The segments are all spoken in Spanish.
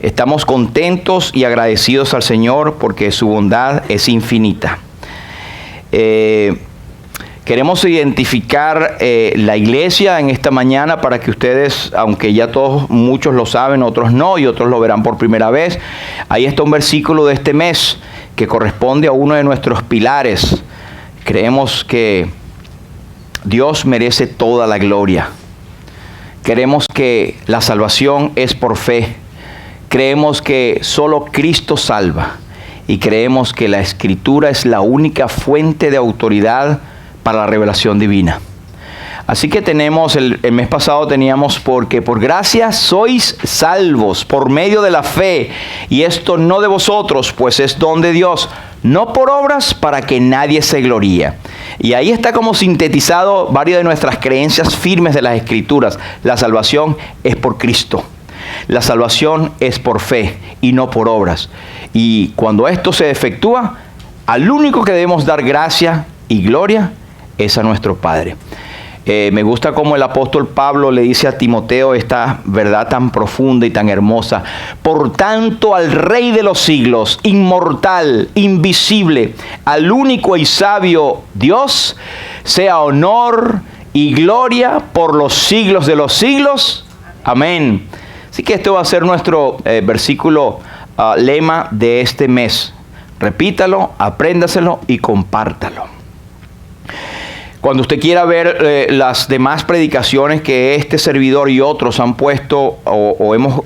Estamos contentos y agradecidos al Señor porque su bondad es infinita. Queremos identificar la iglesia en esta mañana para que ustedes, aunque ya muchos lo saben, otros no, y otros lo verán por primera vez. Ahí está un versículo de este mes que corresponde a uno de nuestros pilares. Creemos que Dios merece toda la gloria. Creemos que la salvación es por fe. Creemos que solo Cristo salva. Y creemos que la Escritura es la única fuente de autoridad para la revelación divina. Así que tenemos, el mes pasado teníamos, porque por gracia sois salvos por medio de la fe. Y esto no de vosotros, pues es don de Dios. No por obras para que nadie se gloríe. Y ahí está como sintetizado varias de nuestras creencias firmes de las Escrituras. La salvación es por Cristo. La salvación es por fe y no por obras. Y cuando esto se efectúa, al único que debemos dar gracia y gloria es a nuestro Padre. Me gusta como el apóstol Pablo le dice a Timoteo esta verdad tan profunda y tan hermosa. Por tanto, al Rey de los siglos, inmortal, invisible, al único y sabio Dios, sea honor y gloria por los siglos de los siglos. Amén. Así que este va a ser nuestro versículo lema de este mes. Repítalo, apréndaselo y compártalo. Cuando usted quiera ver las demás predicaciones que este servidor y otros han puesto o hemos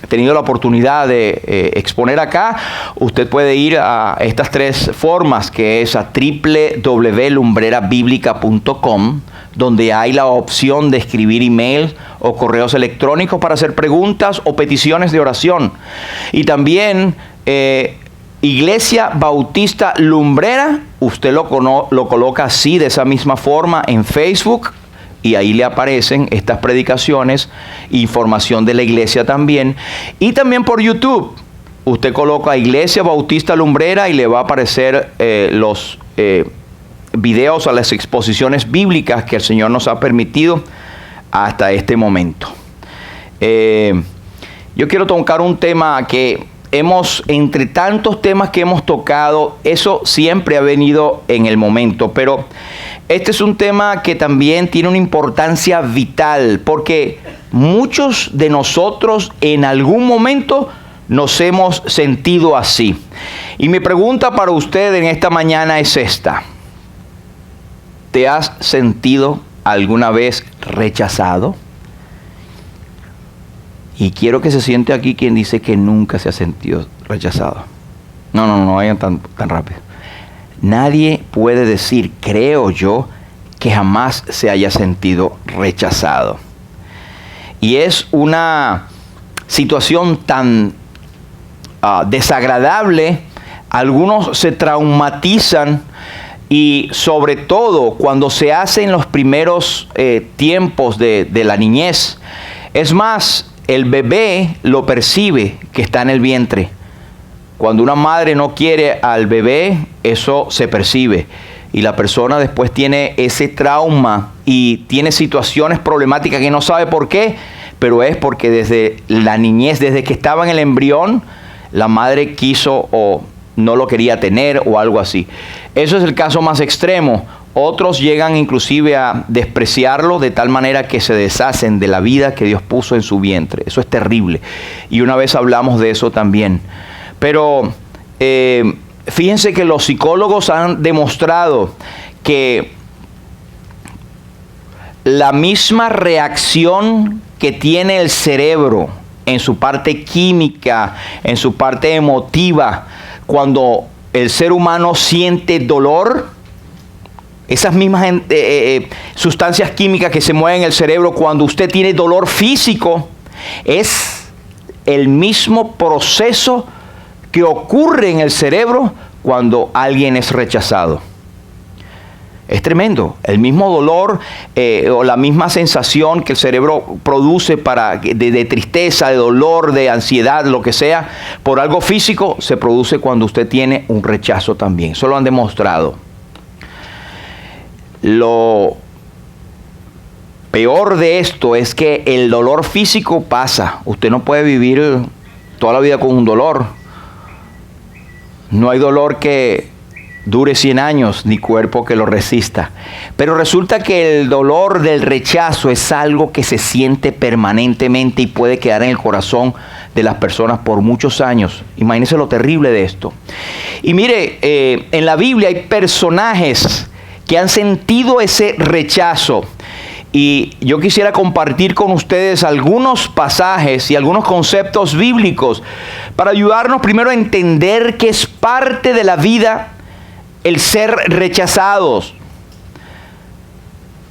tenido la oportunidad de exponer acá, usted puede ir a estas tres formas, que es a www.lumbrerabiblica.com, donde hay la opción de escribir email o correos electrónicos para hacer preguntas o peticiones de oración. Y también Iglesia Bautista Lumbrera, usted lo coloca así, de esa misma forma, en Facebook, y ahí le aparecen estas predicaciones, información de la iglesia también. Y también por YouTube, usted coloca Iglesia Bautista Lumbrera y le va a aparecer los videos a las exposiciones bíblicas que el Señor nos ha permitido hasta este momento. Yo quiero tocar un tema que entre tantos temas que hemos tocado, eso siempre ha venido en el momento, pero este es un tema que también tiene una importancia vital, porque muchos de nosotros en algún momento nos hemos sentido así. Y mi pregunta para usted en esta mañana es esta: ¿te has sentido alguna vez rechazado? Y quiero que se siente aquí quien dice que nunca se ha sentido rechazado. No vayan tan rápido. Nadie puede decir, creo yo, que jamás se haya sentido rechazado. Y es una situación tan desagradable. Algunos se traumatizan, y sobre todo cuando se hace en los primeros tiempos de la niñez. Es más, el bebé lo percibe que está en el vientre. Cuando una madre no quiere al bebé, eso se percibe. Y la persona después tiene ese trauma y tiene situaciones problemáticas que no sabe por qué, pero es porque desde la niñez, desde que estaba en el embrión, la madre quiso o no lo quería tener o algo así. Eso es el caso más extremo. Otros llegan inclusive a despreciarlo de tal manera que se deshacen de la vida que Dios puso en su vientre. Eso es terrible. Y una vez hablamos de eso también. Pero fíjense que los psicólogos han demostrado que la misma reacción que tiene el cerebro en su parte química, en su parte emotiva, cuando el ser humano siente dolor, esas mismas sustancias químicas que se mueven en el cerebro cuando usted tiene dolor físico, es el mismo proceso que ocurre en el cerebro cuando alguien es rechazado. Es tremendo. El mismo dolor o la misma sensación que el cerebro produce de tristeza, de dolor, de ansiedad, lo que sea, por algo físico, se produce cuando usted tiene un rechazo también. Eso lo han demostrado. Lo peor de esto es que el dolor físico pasa. Usted no puede vivir toda la vida con un dolor. No hay dolor que dure 100 años, ni cuerpo que lo resista. Pero resulta que el dolor del rechazo es algo que se siente permanentemente y puede quedar en el corazón de las personas por muchos años. Imagínense lo terrible de esto. Y mire, en la Biblia hay personajes que han sentido ese rechazo. Y yo quisiera compartir con ustedes algunos pasajes y algunos conceptos bíblicos para ayudarnos primero a entender que es parte de la vida el ser rechazados.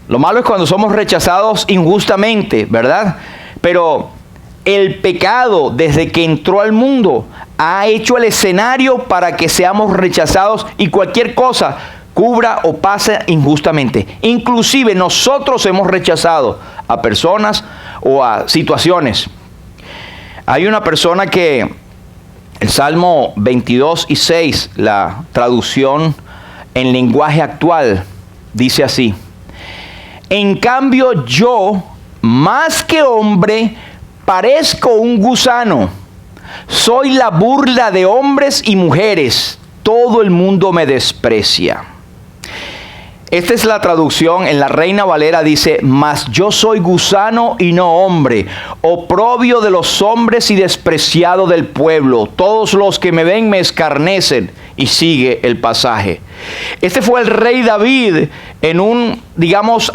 Lo malo es cuando somos rechazados injustamente, ¿verdad? Pero el pecado, desde que entró al mundo, ha hecho el escenario para que seamos rechazados y cualquier cosa cubra o pase injustamente. Inclusive nosotros hemos rechazado a personas o a situaciones. Hay una persona que el Salmo 22:6, la traducción en lenguaje actual, dice así: en cambio yo, más que hombre, parezco un gusano. Soy la burla de hombres y mujeres. Todo el mundo me desprecia. Esta es la traducción. En la Reina Valera dice: mas yo soy gusano y no hombre, oprobio de los hombres y despreciado del pueblo. Todos los que me ven me escarnecen. Y sigue el pasaje. Este fue el rey David en un, digamos,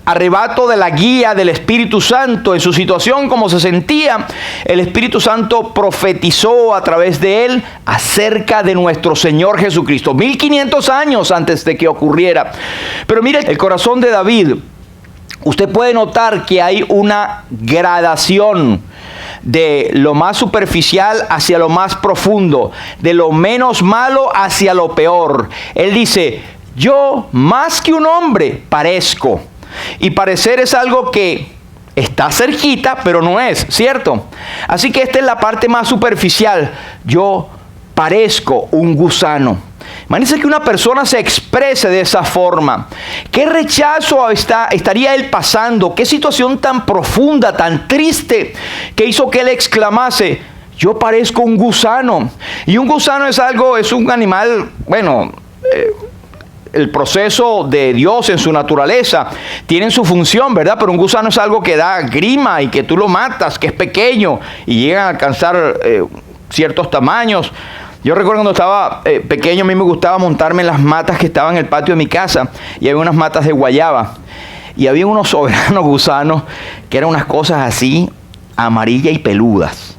arrebato de la guía del Espíritu Santo. En su situación, como se sentía, el Espíritu Santo profetizó a través de él acerca de nuestro Señor Jesucristo, 1500 años antes de que ocurriera. Pero mire, el corazón de David, usted puede notar que hay una gradación de lo más superficial hacia lo más profundo, de lo menos malo hacia lo peor. Él dice: yo, más que un hombre, parezco. Y parecer es algo que está cerquita, pero no es, ¿cierto? Así que esta es la parte más superficial. Yo parezco un gusano. Imagínense que una persona se exprese de esa forma. ¿Qué rechazo estaría él pasando? ¿Qué situación tan profunda, tan triste, que hizo que él exclamase: yo parezco un gusano? Y un gusano es un animal, bueno, el proceso de Dios en su naturaleza tiene su función, ¿verdad? Pero un gusano es algo que da grima y que tú lo matas, que es pequeño y llega a alcanzar ciertos tamaños. Yo recuerdo cuando estaba pequeño, a mí me gustaba montarme en las matas que estaban en el patio de mi casa, y había unas matas de guayaba y había unos soberanos gusanos que eran unas cosas así, amarillas y peludas.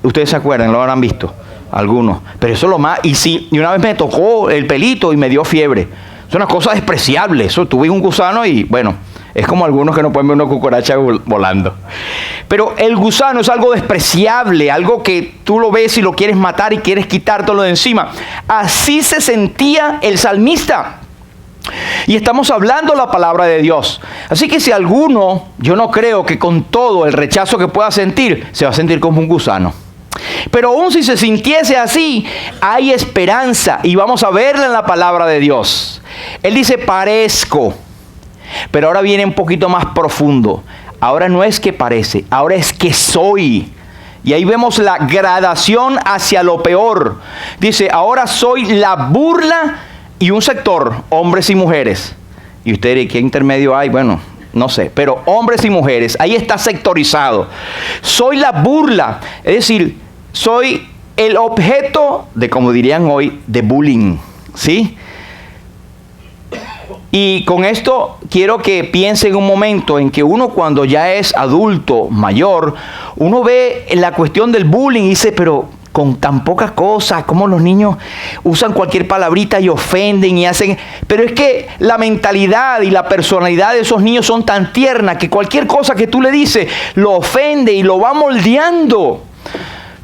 Ustedes se acuerdan, lo habrán visto algunos, pero eso es lo más. Y una vez me tocó el pelito y me dio fiebre. Es una cosa despreciable. Eso, tuve un gusano y bueno, es como algunos que no pueden ver una cucaracha volando. Pero el gusano es algo despreciable, algo que tú lo ves y lo quieres matar y quieres quitártelo de encima. Así se sentía el salmista. Y estamos hablando la palabra de Dios. Así que si alguno, yo no creo que con todo el rechazo que pueda sentir, se va a sentir como un gusano. Pero aún si se sintiese así, hay esperanza, y vamos a verla en la palabra de Dios. Él dice: parezco. Pero ahora viene un poquito más profundo. Ahora no es que parece, ahora es que soy. Y ahí vemos la gradación hacia lo peor. Dice: ahora soy la burla, y un sector, hombres y mujeres. Y usted dirá: ¿qué intermedio hay? Bueno, no sé, pero hombres y mujeres, ahí está sectorizado. Soy la burla, es decir, soy el objeto de, como dirían hoy, de bullying, ¿sí? Y con esto quiero que piensen un momento en que uno, cuando ya es adulto, mayor, uno ve la cuestión del bullying y dice: pero con tan pocas cosas, como los niños usan cualquier palabrita y ofenden y hacen. Pero es que la mentalidad y la personalidad de esos niños son tan tiernas que cualquier cosa que tú le dices lo ofende y lo va moldeando.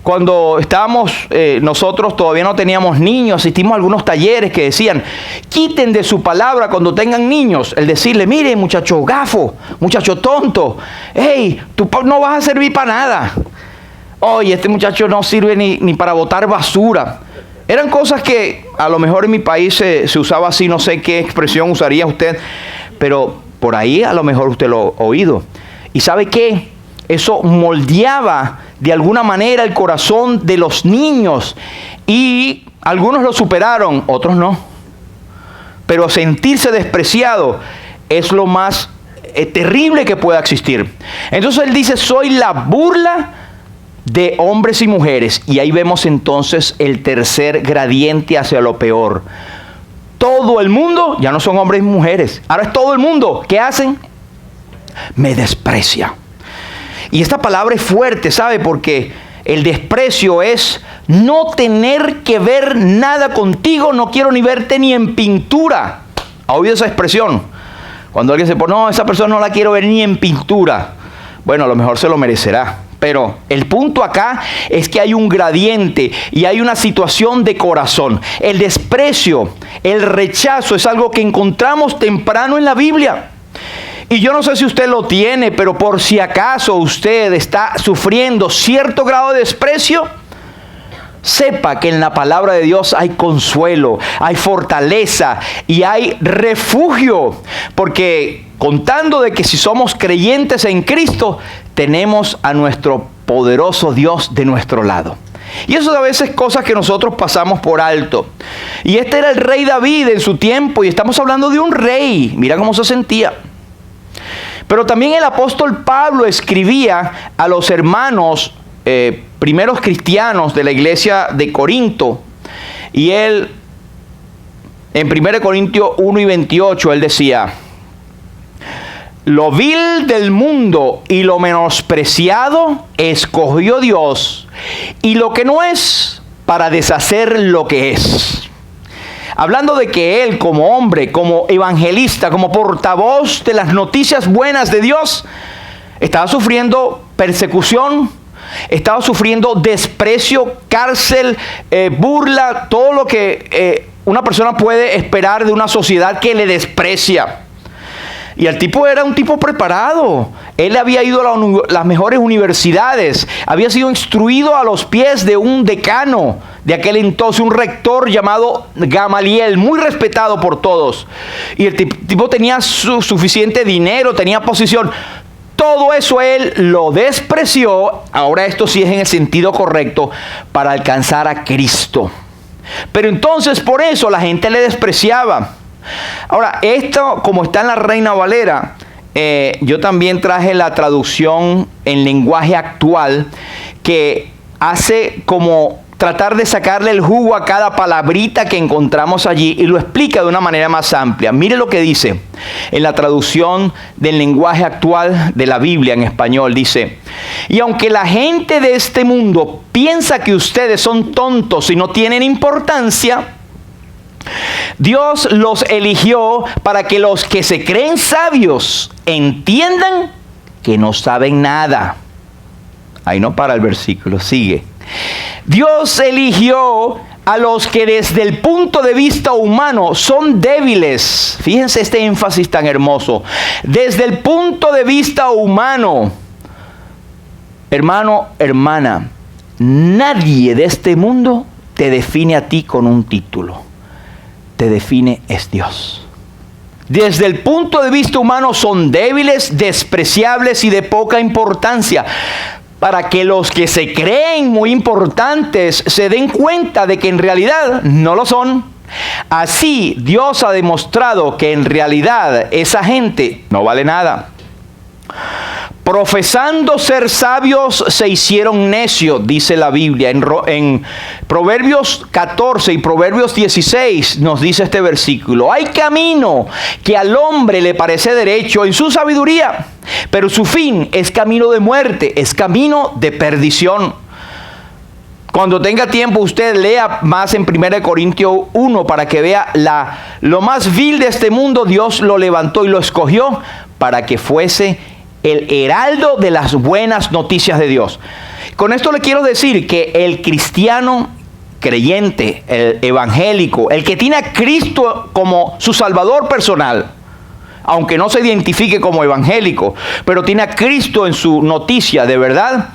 Cuando estábamos, nosotros todavía no teníamos niños, asistimos a algunos talleres que decían: quiten de su palabra cuando tengan niños el decirle: mire, muchacho gafo, muchacho tonto, hey, tú no vas a servir para nada. Oye, este muchacho no sirve ni para botar basura. Eran cosas que a lo mejor en mi país se usaba así, no sé qué expresión usaría usted, pero por ahí a lo mejor usted lo ha oído. ¿Y sabe qué? Eso moldeaba de alguna manera el corazón de los niños y algunos lo superaron, otros no. Pero sentirse despreciado es lo más terrible que pueda existir. Entonces él dice, soy la burla de hombres y mujeres. Y ahí vemos entonces el tercer gradiente hacia lo peor. Todo el mundo, ya no son hombres y mujeres, ahora es todo el mundo. ¿Qué hacen? Me desprecia. Y esta palabra es fuerte, ¿sabe? Porque el desprecio es no tener que ver nada contigo, no quiero ni verte ni en pintura. ¿Ha oído esa expresión? Cuando alguien se pone, no, esa persona no la quiero ver ni en pintura. Bueno, a lo mejor se lo merecerá. Pero el punto acá es que hay un gradiente y hay una situación de corazón. El desprecio, el rechazo es algo que encontramos temprano en la Biblia. Y yo no sé si usted lo tiene, pero por si acaso usted está sufriendo cierto grado de desprecio, sepa que en la palabra de Dios hay consuelo, hay fortaleza y hay refugio. Porque contando de que si somos creyentes en Cristo, tenemos a nuestro poderoso Dios de nuestro lado. Y eso a veces es cosas que nosotros pasamos por alto. Y este era el rey David en su tiempo, y estamos hablando de un rey. Mira cómo se sentía. Pero también el apóstol Pablo escribía a los hermanos primeros cristianos de la iglesia de Corinto. Y él, en 1 Corintios 1 y 28, él decía: lo vil del mundo y lo menospreciado escogió Dios, y lo que no es, para deshacer lo que es. Hablando de que él, como hombre, como evangelista, como portavoz de las noticias buenas de Dios, estaba sufriendo persecución, estaba sufriendo desprecio, cárcel, burla, todo lo que una persona puede esperar de una sociedad que le desprecia. Y el tipo era un tipo preparado. Él había ido a las mejores universidades. Había sido instruido a los pies de un decano de aquel entonces, un rector llamado Gamaliel, muy respetado por todos. Y el tipo tenía suficiente dinero, tenía posición. Todo eso él lo despreció, ahora esto sí es en el sentido correcto, para alcanzar a Cristo. Pero entonces por eso la gente le despreciaba. Ahora, esto como está en la Reina Valera, yo también traje la traducción en lenguaje actual que hace como tratar de sacarle el jugo a cada palabrita que encontramos allí y lo explica de una manera más amplia. Mire lo que dice en la traducción del lenguaje actual de la Biblia en español. Dice: y aunque la gente de este mundo piensa que ustedes son tontos y no tienen importancia, Dios los eligió para que los que se creen sabios entiendan que no saben nada. Ahí no para el versículo, sigue. Dios eligió a los que desde el punto de vista humano son débiles. Fíjense este énfasis tan hermoso. Desde el punto de vista humano, hermano, hermana, nadie de este mundo te define a ti con un título. Te define es Dios. Desde el punto de vista humano son débiles, despreciables y de poca importancia, para que los que se creen muy importantes se den cuenta de que en realidad no lo son. Así Dios ha demostrado que en realidad esa gente no vale nada. Profesando ser sabios se hicieron necios, dice la Biblia. En Proverbios 14 y Proverbios 16 nos dice este versículo: hay camino que al hombre le parece derecho en su sabiduría, pero su fin es camino de muerte, es camino de perdición. Cuando tenga tiempo usted lea más en 1 Corintios 1 para que vea lo más vil de este mundo. Dios lo levantó y lo escogió para que fuese el heraldo de las buenas noticias de Dios. Con esto le quiero decir que el cristiano creyente, el evangélico, el que tiene a Cristo como su salvador personal, aunque no se identifique como evangélico, pero tiene a Cristo en su noticia de verdad,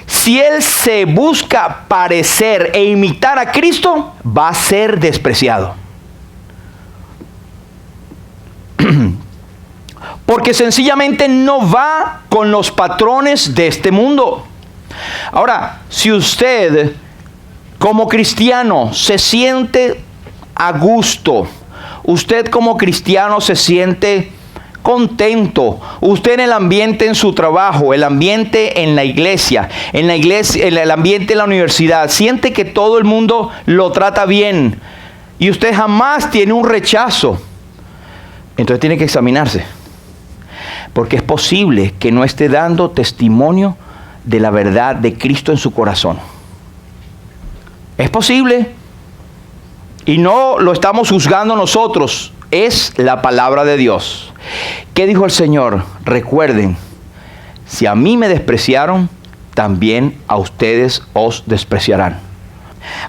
si él se busca parecer e imitar a Cristo, va a ser despreciado. Porque sencillamente no va con los patrones de este mundo. Ahora, si usted como cristiano se siente a gusto, usted como cristiano se siente contento, usted en el ambiente en su trabajo, el ambiente en la iglesia, en el ambiente en la universidad, siente que todo el mundo lo trata bien y usted jamás tiene un rechazo, entonces tiene que examinarse, porque es posible que no esté dando testimonio de la verdad de Cristo en su corazón. Es posible, y no lo estamos juzgando nosotros, es la palabra de Dios. ¿Qué dijo el Señor? Recuerden, si a mí me despreciaron, también a ustedes os despreciarán.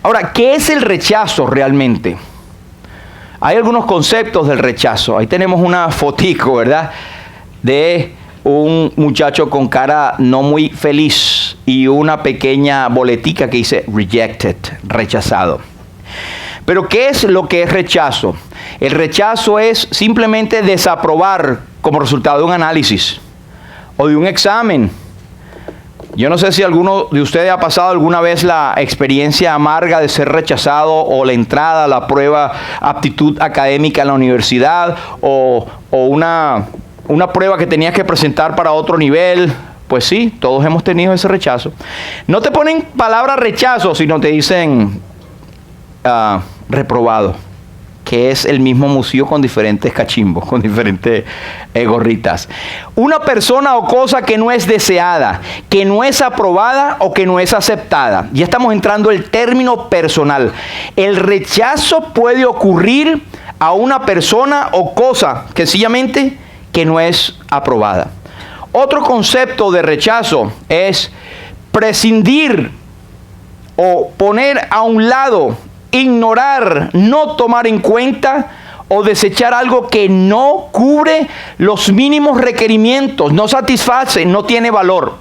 Ahora, ¿qué es el rechazo realmente? Hay algunos conceptos del rechazo. Ahí tenemos una fotico, ¿verdad? De un muchacho con cara no muy feliz y una pequeña boletica que dice rejected, rechazado. Pero ¿qué es lo que es rechazo? El rechazo es simplemente desaprobar como resultado de un análisis o de un examen. Yo no sé si alguno de ustedes ha pasado alguna vez la experiencia amarga de ser rechazado o la entrada a la prueba aptitud académica en la universidad o una prueba que tenías que presentar para otro nivel. Pues sí, todos hemos tenido ese rechazo. No te ponen palabra rechazo, sino te dicen reprobado, que es el mismo museo con diferentes cachimbos, con diferentes gorritas. Una persona o cosa que no es deseada, que no es aprobada o que no es aceptada. Ya estamos entrando en el término personal. El rechazo puede ocurrir a una persona o cosa que sencillamente que no es aprobada. Otro concepto de rechazo es prescindir o poner a un lado, ignorar, no tomar en cuenta o desechar algo que no cubre los mínimos requerimientos, no satisface, no tiene valor.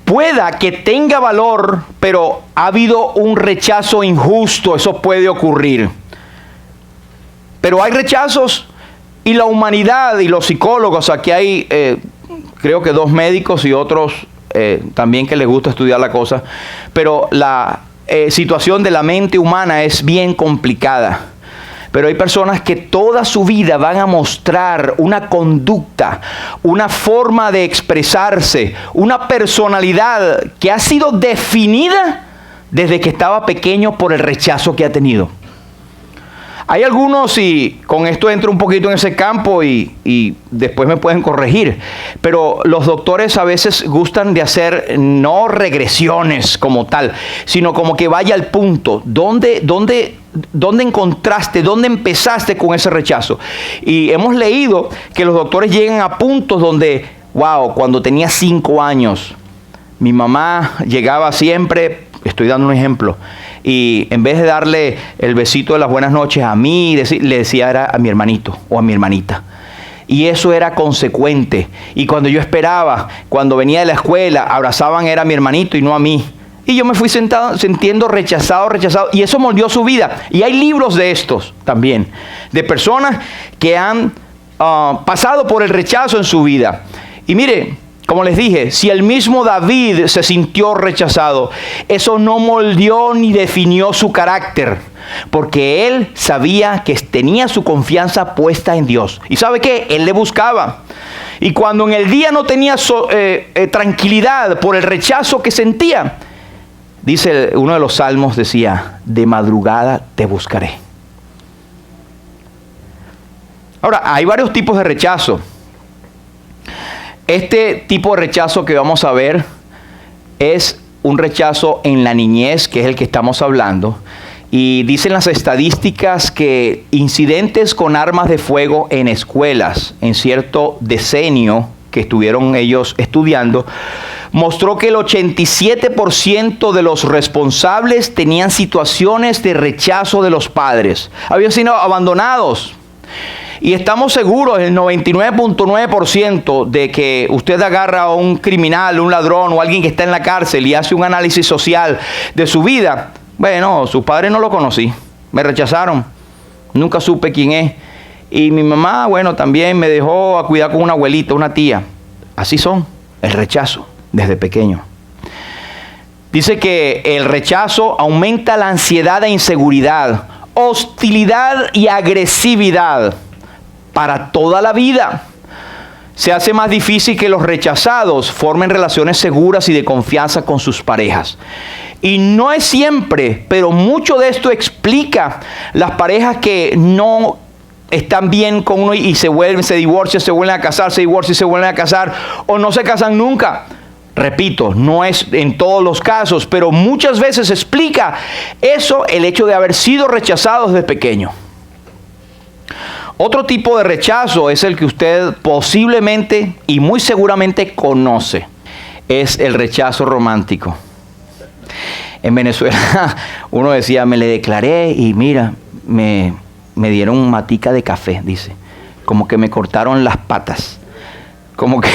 Pueda que tenga valor, pero ha habido un rechazo injusto, eso puede ocurrir. Pero hay rechazos y la humanidad y los psicólogos, aquí hay creo que 2 médicos y otros también que les gusta estudiar la cosa, pero la situación de la mente humana es bien complicada. Pero hay personas que toda su vida van a mostrar una conducta, una forma de expresarse, una personalidad que ha sido definida desde que estaba pequeño por el rechazo que ha tenido. Hay algunos, y con esto entro un poquito en ese campo y después me pueden corregir, pero los doctores a veces gustan de hacer no regresiones como tal, sino como que vaya al punto. ¿Dónde encontraste, dónde empezaste con ese rechazo? Y hemos leído que los doctores llegan a puntos donde, wow, cuando tenía 5 años, mi mamá llegaba siempre, estoy dando un ejemplo, y en vez de darle el besito de las buenas noches a mí, le decía era a mi hermanito o a mi hermanita. Y eso era consecuente. Y cuando yo esperaba, cuando venía de la escuela, abrazaban era a mi hermanito y no a mí. Y yo me fui sintiendo rechazado. Y eso moldeó su vida. Y hay libros de estos también, de personas que han pasado por el rechazo en su vida. Y mire, como les dije, si el mismo David se sintió rechazado, eso no moldeó ni definió su carácter, porque él sabía que tenía su confianza puesta en Dios. ¿Y sabe qué? Él le buscaba. Y cuando en el día no tenía tranquilidad por el rechazo que sentía, dice uno de los salmos, decía, de madrugada te buscaré. Ahora, hay varios tipos de rechazo. Este tipo de rechazo que vamos a ver es un rechazo en la niñez, que es el que estamos hablando. Y dicen las estadísticas que incidentes con armas de fuego en escuelas, en cierto decenio que estuvieron ellos estudiando, mostró que el 87% de los responsables tenían situaciones de rechazo de los padres. Habían sido abandonados. Y estamos seguros, el 99.9% de que usted agarra a un criminal, un ladrón o alguien que está en la cárcel y hace un análisis social de su vida. Bueno, sus padres no lo conocí, me rechazaron, nunca supe quién es. Y mi mamá, bueno, también me dejó a cuidar con una abuelita, una tía. Así son, el rechazo desde pequeño. Dice que el rechazo aumenta la ansiedad e inseguridad, hostilidad y agresividad para toda la vida. Se hace más difícil que los rechazados formen relaciones seguras y de confianza con sus parejas. Y no es siempre, pero mucho de esto explica las parejas que no están bien con uno y se divorcian, se vuelven a casar, se divorcian y se vuelven a casar, o no se casan nunca. Repito, no es en todos los casos, pero muchas veces explica eso el hecho de haber sido rechazados desde pequeño. Otro tipo de rechazo es el que usted posiblemente y muy seguramente conoce. Es el rechazo romántico. En Venezuela uno decía, me le declaré y mira, me dieron un matica de café, dice. Como que me cortaron las patas. Como que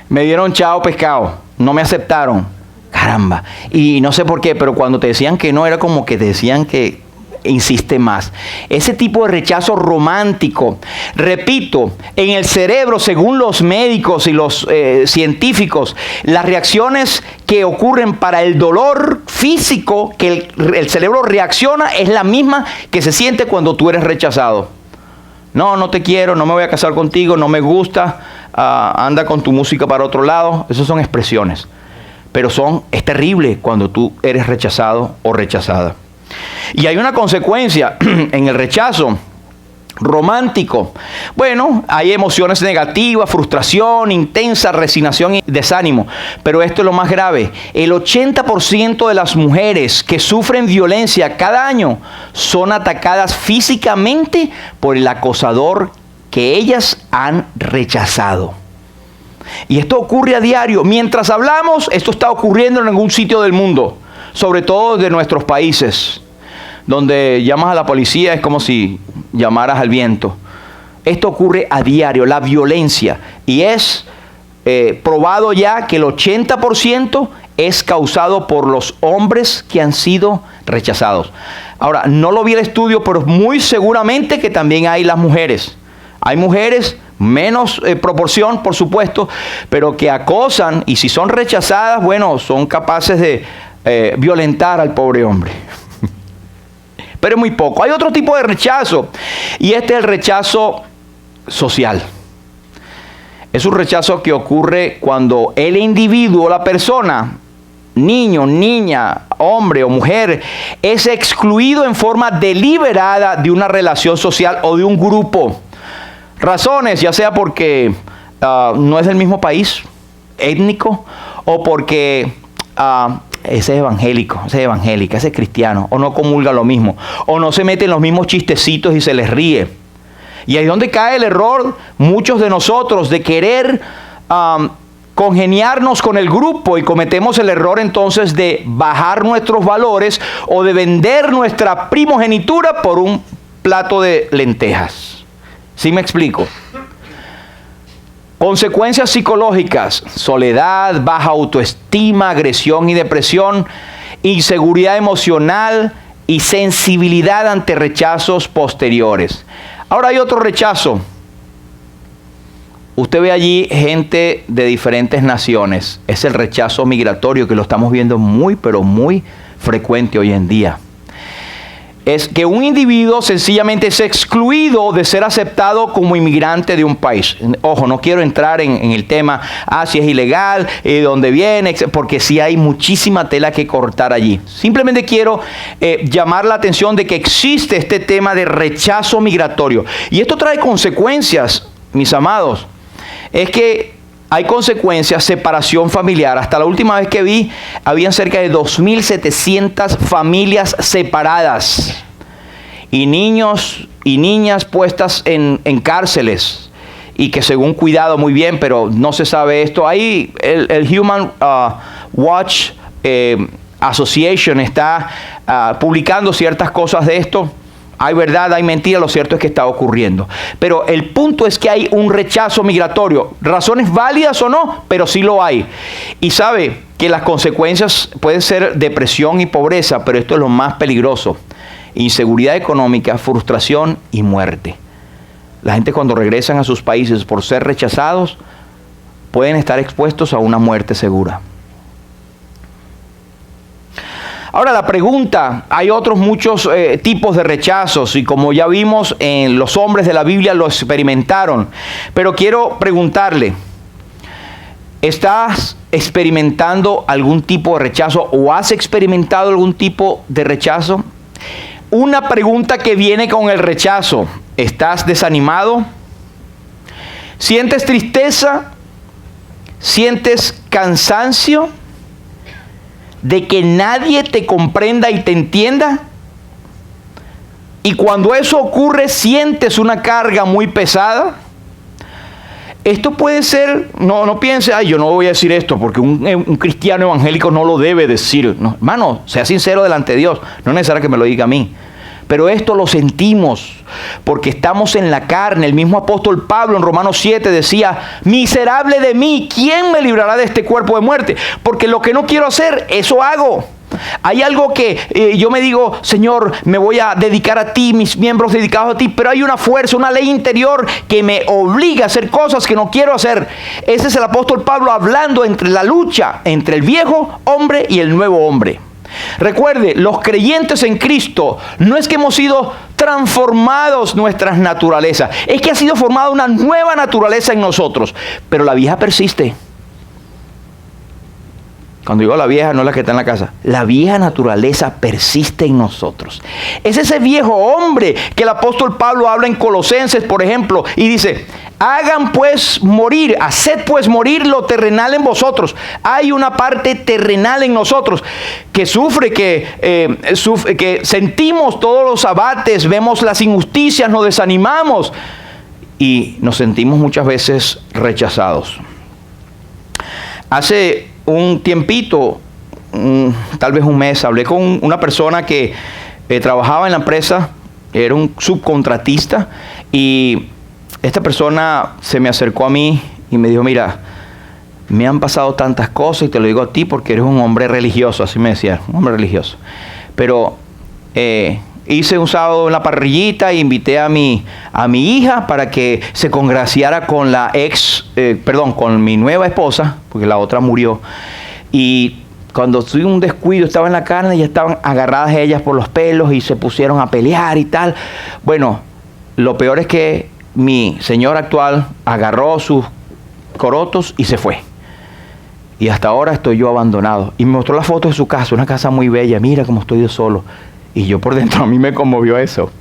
me dieron chao pescado. No me aceptaron. Caramba. Y no sé por qué, pero cuando te decían que no, era como que te decían que insiste más. Ese tipo de rechazo romántico, repito, en el cerebro, según los médicos y los científicos, las reacciones que ocurren para el dolor físico que el cerebro reacciona es la misma que se siente cuando tú eres rechazado. No, no te quiero, no me voy a casar contigo, no me gusta, anda con tu música para otro lado. Esas son expresiones, pero es terrible cuando tú eres rechazado o rechazada. Y hay una consecuencia en el rechazo romántico. Bueno, hay emociones negativas, frustración, intensa resignación y desánimo. Pero esto es lo más grave. El 80% de las mujeres que sufren violencia cada año son atacadas físicamente por el acosador que ellas han rechazado. Y esto ocurre a diario. Mientras hablamos, esto está ocurriendo en algún sitio del mundo, sobre todo de nuestros países, donde llamas a la policía es como si llamaras al viento. Esto ocurre a diario, la violencia, y es probado ya que el 80% es causado por los hombres que han sido rechazados. Ahora, no lo vi el estudio, pero muy seguramente que también hay las mujeres. Hay mujeres, menos proporción, por supuesto, pero que acosan, y si son rechazadas, bueno, son capaces de violentar al pobre hombre. Pero es muy poco. Hay otro tipo de rechazo, y este es el rechazo social. Es un rechazo que ocurre cuando el individuo, la persona, niño, niña, hombre o mujer, es excluido en forma deliberada de una relación social o de un grupo. Razones, ya sea porque no es del mismo país étnico, o porque ese es evangélico, ese es evangélica, ese es cristiano, o no comulga lo mismo, o no se mete en los mismos chistecitos y se les ríe. Y ahí es donde cae el error, muchos de nosotros, de querer congeniarnos con el grupo, y cometemos el error entonces de bajar nuestros valores o de vender nuestra primogenitura por un plato de lentejas. ¿Sí me explico? Consecuencias psicológicas: soledad, baja autoestima, agresión y depresión, inseguridad emocional y sensibilidad ante rechazos posteriores. Ahora hay otro rechazo. Usted ve allí gente de diferentes naciones. Es el rechazo migratorio, que lo estamos viendo muy, pero muy frecuente hoy en día. Es que un individuo sencillamente es excluido de ser aceptado como inmigrante de un país. Ojo, no quiero entrar en el tema, si es ilegal, dónde viene, porque sí hay muchísima tela que cortar allí. Simplemente quiero llamar la atención de que existe este tema de rechazo migratorio. Y esto trae consecuencias, mis amados. Es que hay consecuencias, separación familiar. Hasta la última vez que vi, habían cerca de 2.700 familias separadas. Y niños y niñas puestas en cárceles. Y que según cuidado muy bien, pero no se sabe esto. Ahí el Human Watch Association está publicando ciertas cosas de esto. Hay verdad, hay mentira, lo cierto es que está ocurriendo. Pero el punto es que hay un rechazo migratorio. Razones válidas o no, pero sí lo hay. Y sabe que las consecuencias pueden ser depresión y pobreza, pero esto es lo más peligroso: inseguridad económica, frustración y muerte. La gente, cuando regresan a sus países por ser rechazados, pueden estar expuestos a una muerte segura. Ahora la pregunta, hay otros muchos tipos de rechazos y como ya vimos, los hombres de la Biblia lo experimentaron. Pero quiero preguntarle, ¿estás experimentando algún tipo de rechazo o has experimentado algún tipo de rechazo? Una pregunta que viene con el rechazo, ¿estás desanimado? ¿Sientes tristeza? ¿Sientes cansancio de que nadie te comprenda y te entienda? Y cuando eso ocurre, ¿sientes una carga muy pesada? Esto puede ser, no piense, yo no voy a decir esto porque un cristiano evangélico no lo debe decir. No, hermano, sea sincero delante de Dios, no es necesario que me lo diga a mí. Pero esto lo sentimos porque estamos en la carne. El mismo apóstol Pablo en Romanos 7 decía, miserable de mí, ¿quién me librará de este cuerpo de muerte? Porque lo que no quiero hacer, eso hago. Hay algo que yo me digo, Señor, me voy a dedicar a ti, mis miembros dedicados a ti, pero hay una fuerza, una ley interior que me obliga a hacer cosas que no quiero hacer. Ese es el apóstol Pablo hablando entre la lucha entre el viejo hombre y el nuevo hombre. Recuerde, los creyentes en Cristo no es que hemos sido transformados nuestras naturalezas, es que ha sido formada una nueva naturaleza en nosotros, pero la vieja persiste. Cuando digo la vieja, no la que está en la casa. La vieja naturaleza persiste en nosotros. Es ese viejo hombre que el apóstol Pablo habla en Colosenses, por ejemplo, y dice, hagan pues morir, haced pues morir lo terrenal en vosotros. Hay una parte terrenal en nosotros que sufre, que sentimos todos los abates, vemos las injusticias, nos desanimamos y nos sentimos muchas veces rechazados. Hace un tiempito, tal vez un mes, hablé con una persona que trabajaba en la empresa, era un subcontratista, y esta persona se me acercó a mí y me dijo, mira, me han pasado tantas cosas y te lo digo a ti porque eres un hombre religioso, así me decía, un hombre religioso. Pero hice un sábado en la parrillita e invité a mi hija para que se congraciara con con mi nueva esposa, porque la otra murió. Y cuando tuve un descuido, estaba en la carne y ya estaban agarradas ellas por los pelos y se pusieron a pelear y tal. Bueno, lo peor es que mi señora actual agarró sus corotos y se fue. Y hasta ahora estoy yo abandonado. Y me mostró la foto de su casa, una casa muy bella. Mira cómo estoy yo solo. Y yo por dentro, a mí me conmovió eso.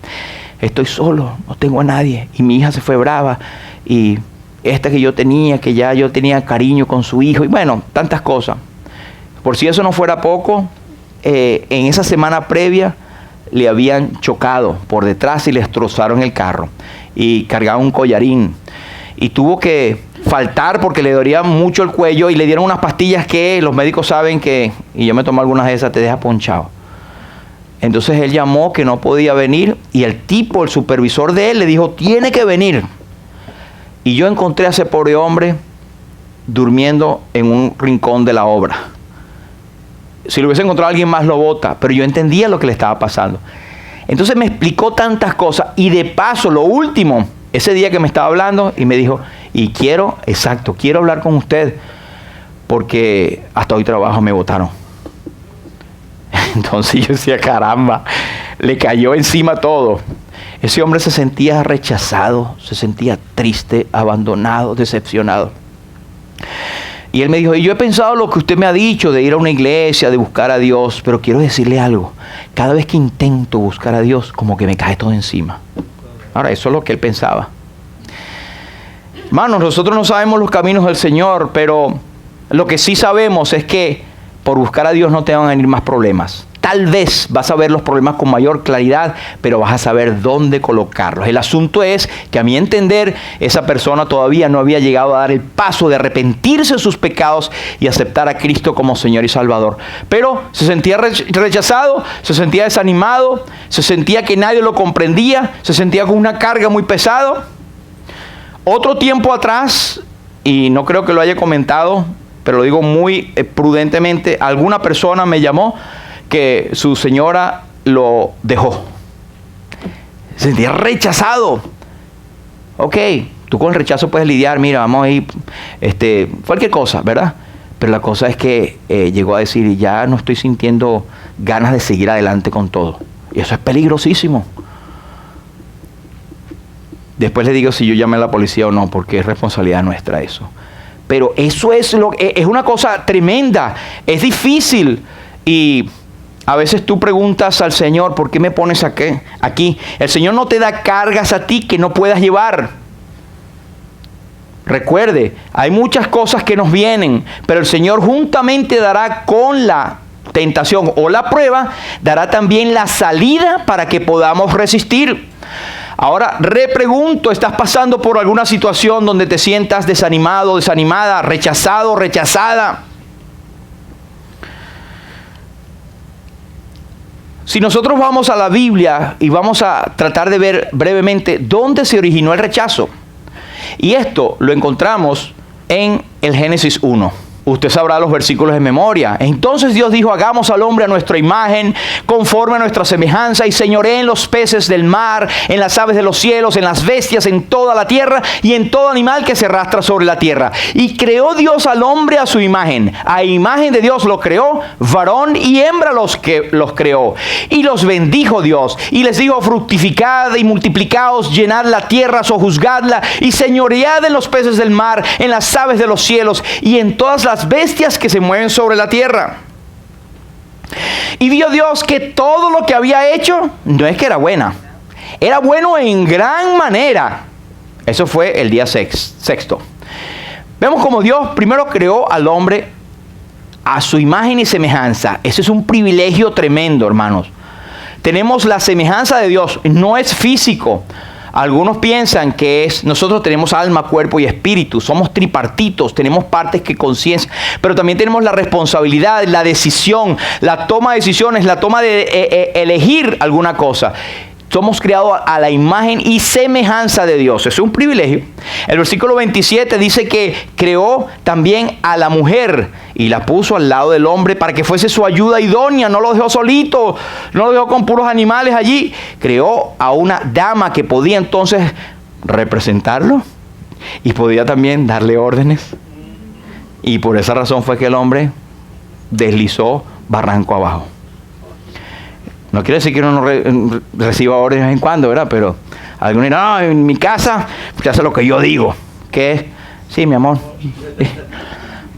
Estoy solo, no tengo a nadie. Y mi hija se fue brava. Y esta que yo tenía, que ya yo tenía cariño con su hijo. Y bueno, tantas cosas. Por si eso no fuera poco, en esa semana previa le habían chocado por detrás y le destrozaron el carro. Y cargaba un collarín. Y tuvo que faltar porque le dolía mucho el cuello. Y le dieron unas pastillas que los médicos saben que, y yo me tomé algunas de esas, te deja ponchado. Entonces él llamó que no podía venir y el supervisor de él le dijo, tiene que venir. Y yo encontré a ese pobre hombre durmiendo en un rincón de la obra. Si lo hubiese encontrado alguien más lo bota, pero yo entendía lo que le estaba pasando. Entonces me explicó tantas cosas y de paso, lo último, ese día que me estaba hablando y me dijo, y quiero hablar con usted porque hasta hoy trabajo me botaron. Entonces yo decía, caramba, le cayó encima todo. Ese hombre se sentía rechazado, se sentía triste, abandonado, decepcionado. Y él me dijo, y yo he pensado lo que usted me ha dicho de ir a una iglesia, de buscar a Dios, pero quiero decirle algo. Cada vez que intento buscar a Dios, como que me cae todo encima. Ahora, eso es lo que él pensaba. Hermanos, nosotros no sabemos los caminos del Señor, pero lo que sí sabemos es que por buscar a Dios no te van a venir más problemas. Tal vez vas a ver los problemas con mayor claridad, pero vas a saber dónde colocarlos. El asunto es que a mi entender, esa persona todavía no había llegado a dar el paso de arrepentirse de sus pecados y aceptar a Cristo como Señor y Salvador. Pero se sentía rechazado, se sentía desanimado, se sentía que nadie lo comprendía, se sentía con una carga muy pesada. Otro tiempo atrás, y no creo que lo haya comentado, pero lo digo muy prudentemente, alguna persona me llamó que su señora lo dejó. Se sentía rechazado. Ok, tú con el rechazo puedes lidiar, mira, vamos a ir, cualquier cosa, ¿verdad? Pero la cosa es que llegó a decir, ya no estoy sintiendo ganas de seguir adelante con todo. Y eso es peligrosísimo. Después le digo si yo llamé a la policía o no, porque es responsabilidad nuestra eso. Pero eso es una cosa tremenda, es difícil. Y a veces tú preguntas al Señor, ¿por qué me pones aquí? El Señor no te da cargas a ti que no puedas llevar. Recuerde, hay muchas cosas que nos vienen, pero el Señor juntamente dará con la tentación o la prueba, dará también la salida para que podamos resistir. Ahora, repregunto, ¿estás pasando por alguna situación donde te sientas desanimado, desanimada, rechazado, rechazada? Si nosotros vamos a la Biblia y vamos a tratar de ver brevemente dónde se originó el rechazo. Y esto lo encontramos en el Génesis 1. Usted sabrá los versículos de memoria. Entonces Dios dijo, hagamos al hombre a nuestra imagen, conforme a nuestra semejanza, y señoree en los peces del mar, en las aves de los cielos, en las bestias, en toda la tierra, y en todo animal que se arrastra sobre la tierra. Y creó Dios al hombre a su imagen. A imagen de Dios lo creó, varón y hembra los creó. Y los bendijo Dios, y les dijo, fructificad y multiplicaos, llenad la tierra, sojuzgadla, y señoread en los peces del mar, en las aves de los cielos, y en todas las bestias que se mueven sobre la tierra. Y vio Dios que todo lo que había hecho no es que era buena, era bueno en gran manera. Eso fue el día sexto. Vemos como Dios primero creó al hombre a su imagen y semejanza. Ese es un privilegio tremendo, hermanos. Tenemos la semejanza de Dios, no es físico. Algunos piensan que nosotros tenemos alma, cuerpo y espíritu, somos tripartitos, tenemos partes que conciencia, pero también tenemos la responsabilidad, la decisión, la toma de decisiones, la toma de elegir alguna cosa. Somos creados a la imagen y semejanza de Dios. Es un privilegio. El versículo 27 dice que creó también a la mujer y la puso al lado del hombre para que fuese su ayuda idónea. No lo dejó solito, no lo dejó con puros animales allí. Creó a una dama que podía entonces representarlo y podía también darle órdenes. Y por esa razón fue que el hombre deslizó barranco abajo. No quiere decir que uno no reciba órdenes de vez en cuando, ¿verdad? Pero algunos dirán, no, en mi casa se hace lo que yo digo. ¿Qué es? Sí, mi amor.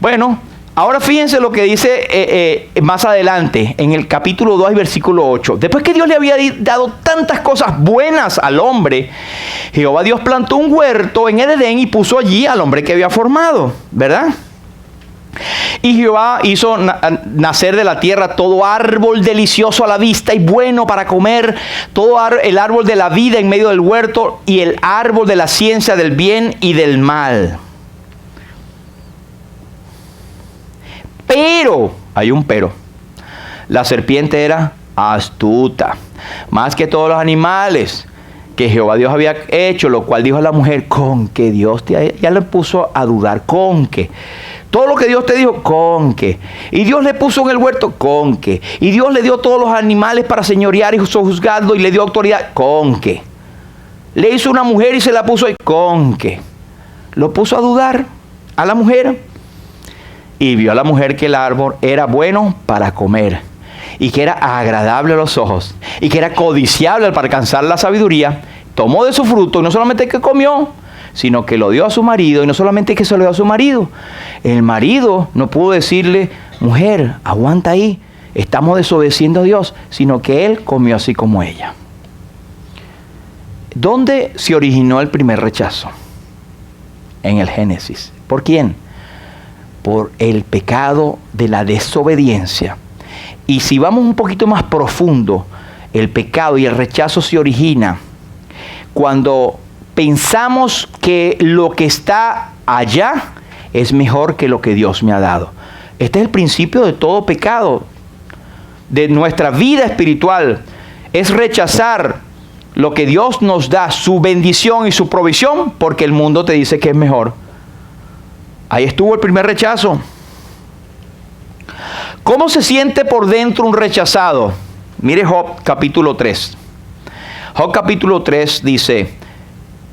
Bueno, ahora fíjense lo que dice más adelante, en el capítulo 2, versículo 8. Después que Dios le había dado tantas cosas buenas al hombre, Jehová Dios plantó un huerto en el Edén y puso allí al hombre que había formado, ¿verdad? Y Jehová hizo nacer de la tierra todo árbol delicioso a la vista y bueno para comer, todo el árbol de la vida en medio del huerto y el árbol de la ciencia del bien y del mal. Pero, hay un pero, la serpiente era astuta, más que todos los animales que Jehová Dios había hecho, lo cual dijo a la mujer, con que Dios ya le puso a dudar, con que. Todo lo que Dios te dijo, con que. Y Dios le puso en el huerto, con que. Y Dios le dio todos los animales para señorear y sojuzgarlo y le dio autoridad, con que. Le hizo una mujer y se la puso ahí, con que. Lo puso a dudar a la mujer. Y vio a la mujer que el árbol era bueno para comer y que era agradable a los ojos y que era codiciable para alcanzar la sabiduría. Tomó de su fruto y no solamente que comió, sino que lo dio a su marido, y no solamente que se lo dio a su marido. El marido no pudo decirle, mujer, aguanta ahí, estamos desobedeciendo a Dios, sino que él comió así como ella. ¿Dónde se originó el primer rechazo? En el Génesis. ¿Por quién? Por el pecado de la desobediencia. Y si vamos un poquito más profundo, el pecado y el rechazo se origina cuando pensamos que lo que está allá es mejor que lo que Dios me ha dado. Este es el principio de todo pecado, de nuestra vida espiritual. Es rechazar lo que Dios nos da, su bendición y su provisión, porque el mundo te dice que es mejor. Ahí estuvo el primer rechazo. ¿Cómo se siente por dentro un rechazado? Mire Job capítulo 3. Job capítulo 3 dice,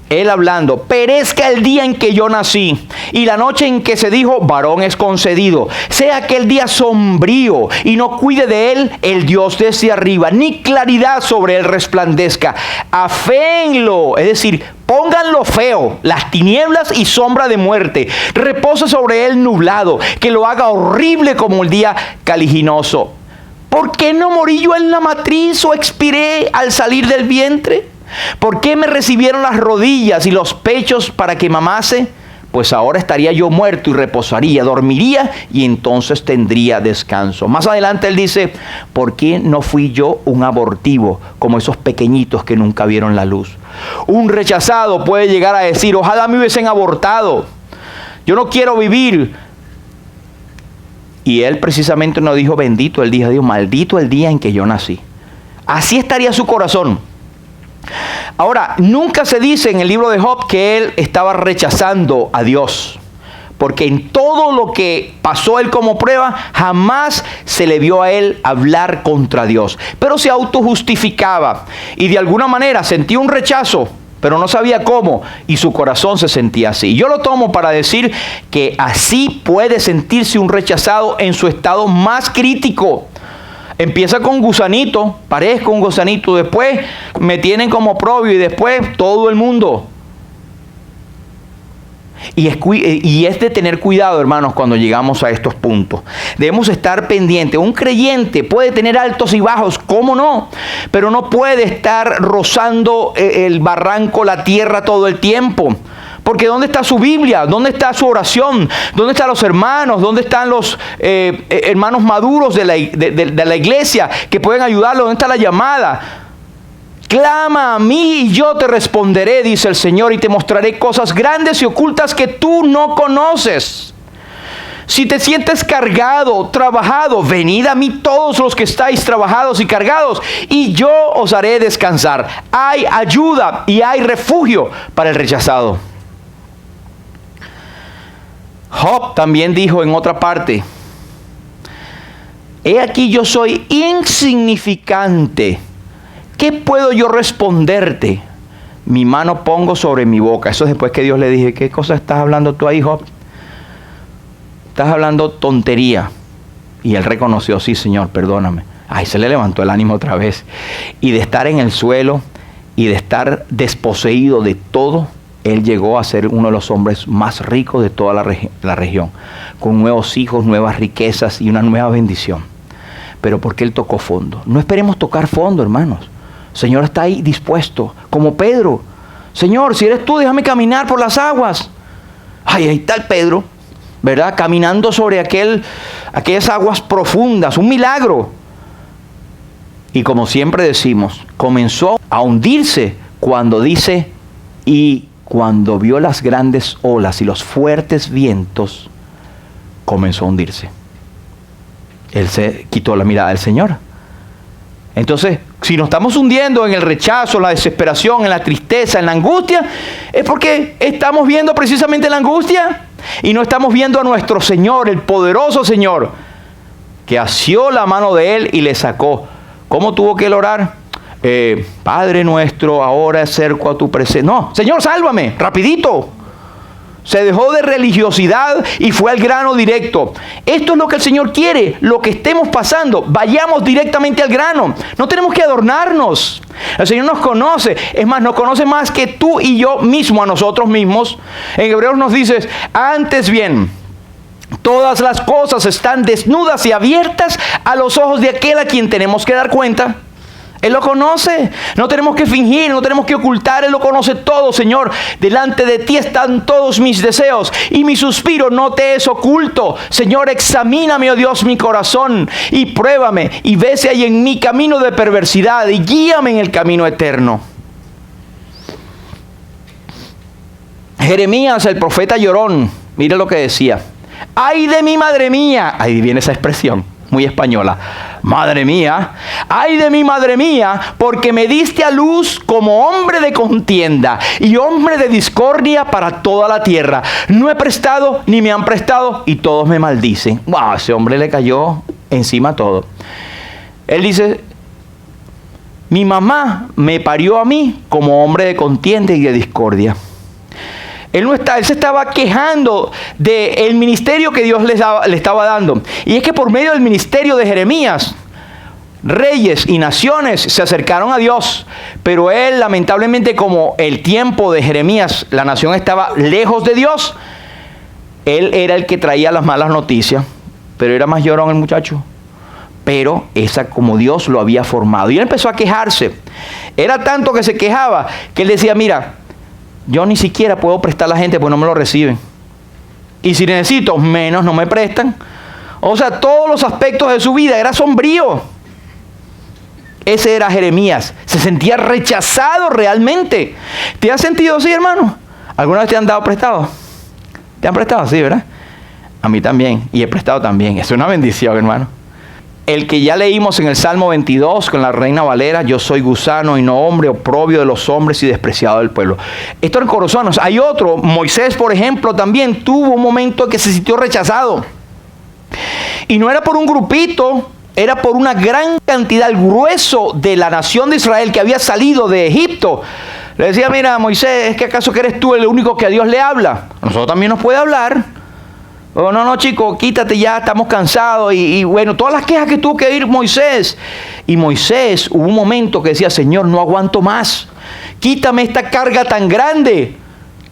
Él hablando, perezca el día en que yo nací y la noche en que se dijo, varón es concedido. Sea aquel día sombrío y no cuide de él el Dios desde arriba, ni claridad sobre él resplandezca. Aféenlo, es decir, pónganlo feo, las tinieblas y sombra de muerte. Repose sobre él nublado, que lo haga horrible como el día caliginoso. ¿Por qué no morí yo en la matriz o expiré al salir del vientre? ¿Por qué me recibieron las rodillas y los pechos para que mamase? Pues ahora estaría yo muerto y reposaría, dormiría y entonces tendría descanso. Más adelante él dice, ¿por qué no fui yo un abortivo como esos pequeñitos que nunca vieron la luz? Un rechazado puede llegar a decir, ojalá me hubiesen abortado. Yo no quiero vivir. Y él precisamente no dijo bendito el día, dijo maldito el día en que yo nací. Así estaría su corazón. Ahora, nunca se dice en el libro de Job que él estaba rechazando a Dios, porque en todo lo que pasó él como prueba, jamás se le vio a él hablar contra Dios, pero se autojustificaba y de alguna manera sentía un rechazo, pero no sabía cómo, y su corazón se sentía así. Yo lo tomo para decir que así puede sentirse un rechazado en su estado más crítico. Empieza con gusanito, parezco un gusanito, después me tienen como propio y después todo el mundo. Y es de tener cuidado, hermanos, cuando llegamos a estos puntos. Debemos estar pendientes. Un creyente puede tener altos y bajos, ¿cómo no? Pero no puede estar rozando el barranco, la tierra todo el tiempo. Porque ¿dónde está su Biblia? ¿Dónde está su oración? ¿Dónde están los hermanos? ¿Dónde están los hermanos maduros de la iglesia que pueden ayudarlo? ¿Dónde está la llamada? Clama a mí y yo te responderé, dice el Señor, y te mostraré cosas grandes y ocultas que tú no conoces. Si te sientes cargado, trabajado, venid a mí todos los que estáis trabajados y cargados, y yo os haré descansar. Hay ayuda y hay refugio para el rechazado. Job también dijo en otra parte, he aquí yo soy insignificante. ¿Qué puedo yo responderte? Mi mano pongo sobre mi boca. Eso después que Dios le dije, ¿qué cosa estás hablando tú ahí, Job? Estás hablando tontería. Y él reconoció, sí, Señor, perdóname. Ay, se le levantó el ánimo otra vez. Y de estar en el suelo y de estar desposeído de todo, él llegó a ser uno de los hombres más ricos de toda la región, con nuevos hijos, nuevas riquezas y una nueva bendición. Pero porque él tocó fondo. No esperemos tocar fondo, hermanos. El Señor está ahí dispuesto, como Pedro. Señor, si eres tú, déjame caminar por las aguas. Ay, ahí está el Pedro, ¿verdad? Caminando sobre aquellas aguas profundas, un milagro. Y como siempre decimos, comenzó a hundirse cuando dice, y cuando vio las grandes olas y los fuertes vientos, comenzó a hundirse. Él se quitó la mirada del Señor. Entonces, si nos estamos hundiendo en el rechazo, en la desesperación, en la tristeza, en la angustia, es porque estamos viendo precisamente la angustia y no estamos viendo a nuestro Señor, el poderoso Señor, que asió la mano de él y le sacó. ¿Cómo tuvo que él orar? Padre nuestro, ahora acerco a tu presencia. No, Señor, sálvame, rapidito. Se dejó de religiosidad y fue al grano directo. Esto es lo que el Señor quiere, lo que estemos pasando. Vayamos directamente al grano. No tenemos que adornarnos. El Señor nos conoce. Es más, nos conoce más que tú y yo mismo a nosotros mismos. En Hebreos nos dice, antes bien, todas las cosas están desnudas y abiertas a los ojos de aquel a quien tenemos que dar cuenta. Él lo conoce, no tenemos que fingir, no tenemos que ocultar, Él lo conoce todo, Señor. Delante de ti están todos mis deseos y mi suspiro no te es oculto. Señor, examíname, oh Dios, mi corazón y pruébame y ve si hay en mi camino de perversidad y guíame en el camino eterno. Jeremías, el profeta llorón, mire lo que decía. ¡Ay de mi madre mía! Ahí viene esa expresión, muy española. Madre mía, ay de mi madre mía, porque me diste a luz como hombre de contienda y hombre de discordia para toda la tierra. No he prestado ni me han prestado y todos me maldicen. Wow, ese hombre le cayó encima todo. Él dice, Mi mamá me parió a mí como hombre de contienda y de discordia. Él se estaba quejando del ministerio que Dios le estaba dando. Y es que por medio del ministerio de Jeremías, reyes y naciones se acercaron a Dios. Pero él, lamentablemente, como el tiempo de Jeremías, la nación estaba lejos de Dios, él era el que traía las malas noticias. Pero era más llorón el muchacho. Pero esa como Dios lo había formado. Y él empezó a quejarse. Era tanto que se quejaba que él decía, mira, yo ni siquiera puedo prestar a la gente porque no me lo reciben. Y si necesito, menos no me prestan. O sea, todos los aspectos de su vida era sombrío. Ese era Jeremías. Se sentía rechazado realmente. ¿Te has sentido así, hermano? ¿Alguna vez te han dado prestado? ¿Te han prestado? Sí, ¿verdad? A mí también. Y he prestado también. Es una bendición, hermano. El que ya leímos en el Salmo 22 con la Reina Valera, yo soy gusano y no hombre, oprobio de los hombres y despreciado del pueblo. Esto en Corozonos. Hay otro, Moisés, por ejemplo, también tuvo un momento en que se sintió rechazado. Y no era por un grupito, era por una gran cantidad, el grueso de la nación de Israel que había salido de Egipto. Le decía, mira, Moisés, ¿es que acaso que eres tú el único que a Dios le habla? A nosotros también nos puede hablar. Oh, no, chico, quítate ya, estamos cansados. Y bueno, todas las quejas que tuvo que oír Moisés. Y Moisés, hubo un momento que decía, Señor, no aguanto más. Quítame esta carga tan grande.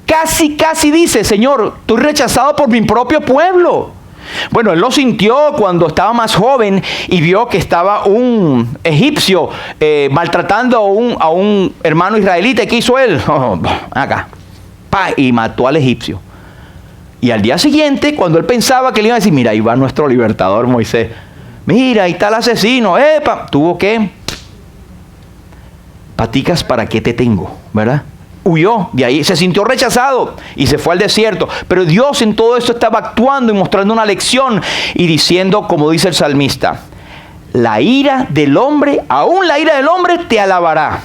Casi dice, Señor, estoy rechazado por mi propio pueblo. Bueno, él lo sintió cuando estaba más joven y vio que estaba un egipcio maltratando a un hermano israelita. ¿Y qué hizo él? Acá. Y mató al egipcio. Y al día siguiente, cuando él pensaba que le iba a decir, mira, ahí va nuestro libertador Moisés. Mira, ahí está el asesino. ¡Epa! Tuvo que, paticas, ¿para qué te tengo? ¿Verdad? Huyó de ahí, se sintió rechazado y se fue al desierto. Pero Dios en todo esto estaba actuando y mostrando una lección y diciendo, como dice el salmista, la ira del hombre, aún la ira del hombre te alabará.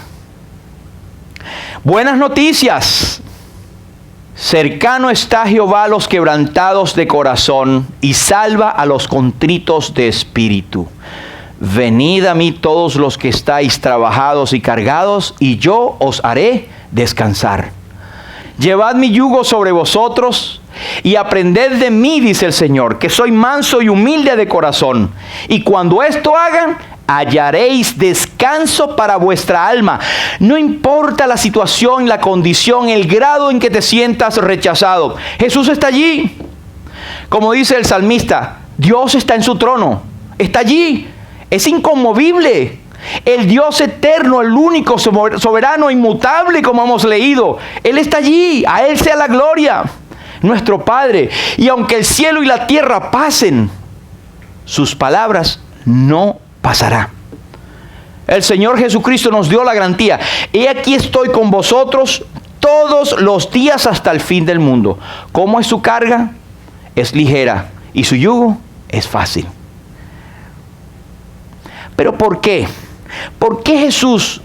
Buenas noticias. Cercano está Jehová a los quebrantados de corazón y salva a los contritos de espíritu. Venid a mí todos los que estáis trabajados y cargados, y yo os haré descansar. Llevad mi yugo sobre vosotros y aprended de mí, dice el Señor, que soy manso y humilde de corazón. Y cuando esto hagan, hallaréis descanso para vuestra alma. No importa la situación, la condición, el grado en que te sientas rechazado. Jesús está allí. Como dice el salmista, Dios está en su trono. Está allí. Es inconmovible. El Dios eterno, el único, soberano, inmutable, como hemos leído. Él está allí. A Él sea la gloria. Nuestro Padre. Y aunque el cielo y la tierra pasen, sus palabras no pasará. El Señor Jesucristo nos dio la garantía. He aquí estoy con vosotros todos los días hasta el fin del mundo. ¿Cómo es su carga? Es ligera y su yugo es fácil. ¿Pero por qué? ¿Por qué Jesús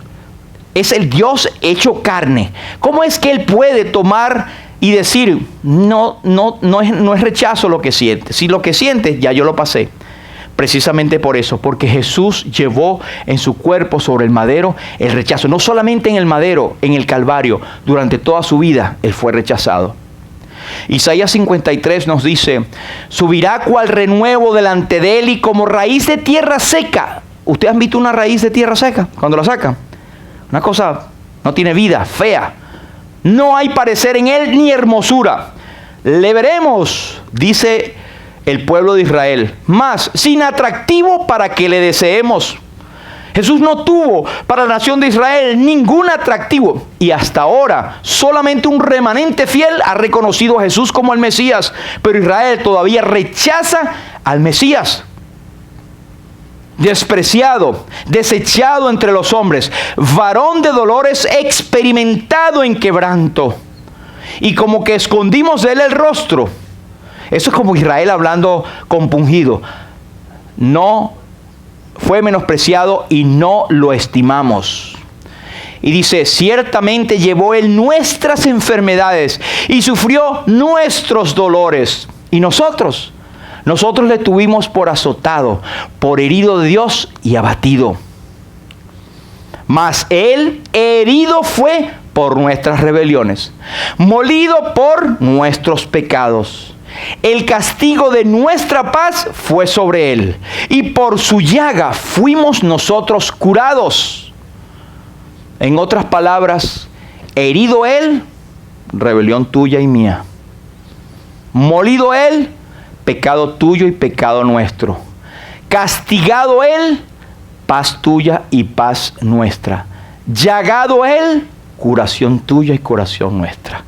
es el Dios hecho carne? ¿Cómo es que Él puede tomar y decir, no es rechazo lo que sientes? Si lo que sientes, ya yo lo pasé. Precisamente por eso, porque Jesús llevó en su cuerpo sobre el madero el rechazo. No solamente en el madero, en el Calvario, durante toda su vida Él fue rechazado. Isaías 53 nos dice, subirá cual renuevo delante de Él y como raíz de tierra seca. ¿Ustedes han visto una raíz de tierra seca cuando la sacan? Una cosa, no tiene vida, fea. No hay parecer en Él ni hermosura. Le veremos, dice el pueblo de Israel, más sin atractivo para que le deseemos. Jesús no tuvo para la nación de Israel ningún atractivo. Y hasta ahora solamente un remanente fiel ha reconocido a Jesús como el Mesías. Pero Israel todavía rechaza al Mesías. Despreciado, desechado entre los hombres, varón de dolores, experimentado en quebranto. Y como que escondimos de él el rostro. Eso es como Israel hablando compungido. No fue menospreciado y no lo estimamos. Y dice, ciertamente llevó él nuestras enfermedades y sufrió nuestros dolores. Y nosotros le tuvimos por azotado, por herido de Dios y abatido. Mas Él herido fue por nuestras rebeliones, molido por nuestros pecados. El castigo de nuestra paz fue sobre Él, y por su llaga fuimos nosotros curados. En otras palabras, herido Él, rebelión tuya y mía. Molido Él, pecado tuyo y pecado nuestro. Castigado Él, paz tuya y paz nuestra. Llagado Él, curación tuya y curación nuestra.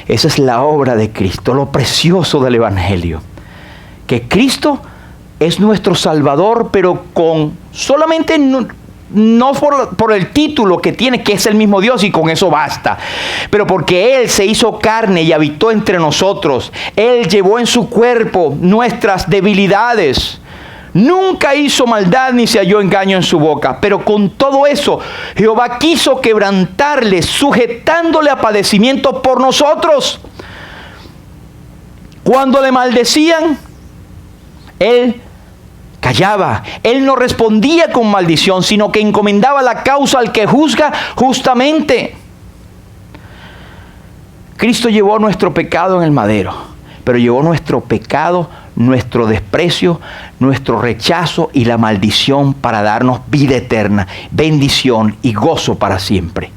Esa es la obra de Cristo, lo precioso del Evangelio. Que Cristo es nuestro Salvador, pero con solamente no por el título que tiene, que es el mismo Dios, y con eso basta. Pero porque Él se hizo carne y habitó entre nosotros. Él llevó en su cuerpo nuestras debilidades. Nunca hizo maldad ni se halló engaño en su boca. Pero con todo eso, Jehová quiso quebrantarle, sujetándole a padecimiento por nosotros. Cuando le maldecían, Él callaba. Él no respondía con maldición, sino que encomendaba la causa al que juzga justamente. Cristo llevó nuestro pecado en el madero, pero llevó nuestro pecado, nuestro desprecio, nuestro rechazo y la maldición para darnos vida eterna, bendición y gozo para siempre.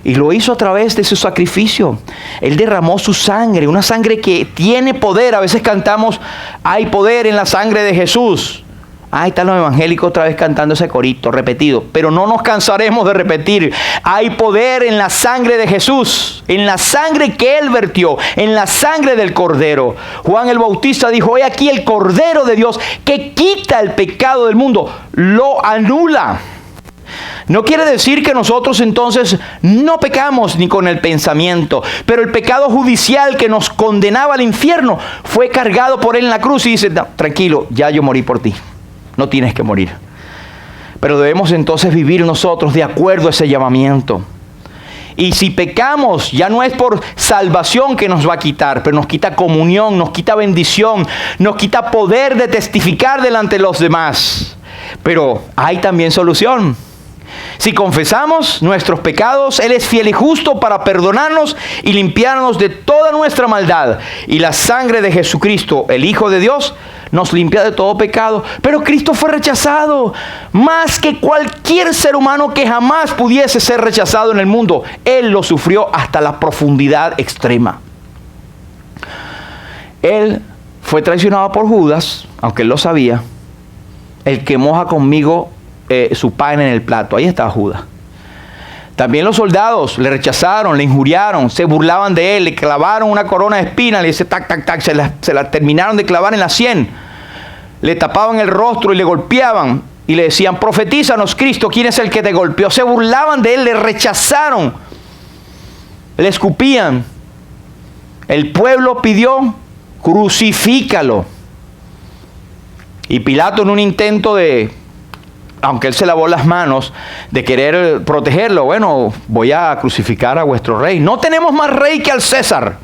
Y lo hizo a través de su sacrificio. Él derramó su sangre, una sangre que tiene poder. A veces cantamos, hay poder en la sangre de Jesús. Ahí están los evangélicos otra vez cantando ese corito repetido. Pero no nos cansaremos de repetir. Hay poder en la sangre de Jesús, en la sangre que Él vertió, en la sangre del Cordero. Juan el Bautista dijo, he aquí el Cordero de Dios que quita el pecado del mundo. Lo anula. No quiere decir que nosotros entonces no pecamos ni con el pensamiento, pero el pecado judicial que nos condenaba al infierno fue cargado por Él en la cruz y dice, no, tranquilo, ya yo morí por ti, no tienes que morir. Pero debemos entonces vivir nosotros de acuerdo a ese llamamiento. Y si pecamos, ya no es por salvación que nos va a quitar, pero nos quita comunión, nos quita bendición, nos quita poder de testificar delante de los demás. Pero hay también solución. Si confesamos nuestros pecados, Él es fiel y justo para perdonarnos y limpiarnos de toda nuestra maldad. Y la sangre de Jesucristo, el Hijo de Dios, nos limpia de todo pecado. Pero Cristo fue rechazado más que cualquier ser humano que jamás pudiese ser rechazado en el mundo. Él lo sufrió hasta la profundidad extrema. Él fue traicionado por Judas, aunque él lo sabía. El que moja conmigo su pan en el plato. Ahí está Judas. También los soldados le rechazaron, le injuriaron, se burlaban de él, le clavaron una corona de espinas, le dice tac, tac, tac, se la terminaron de clavar en la sien. Le tapaban el rostro y le golpeaban y le decían, profetízanos, Cristo, ¿quién es el que te golpeó? Se burlaban de él, le rechazaron, le escupían. El pueblo pidió, crucifícalo. Y Pilato, en un intento de, aunque él se lavó las manos, de querer protegerlo, bueno, voy a crucificar a vuestro rey. No tenemos más rey que al César.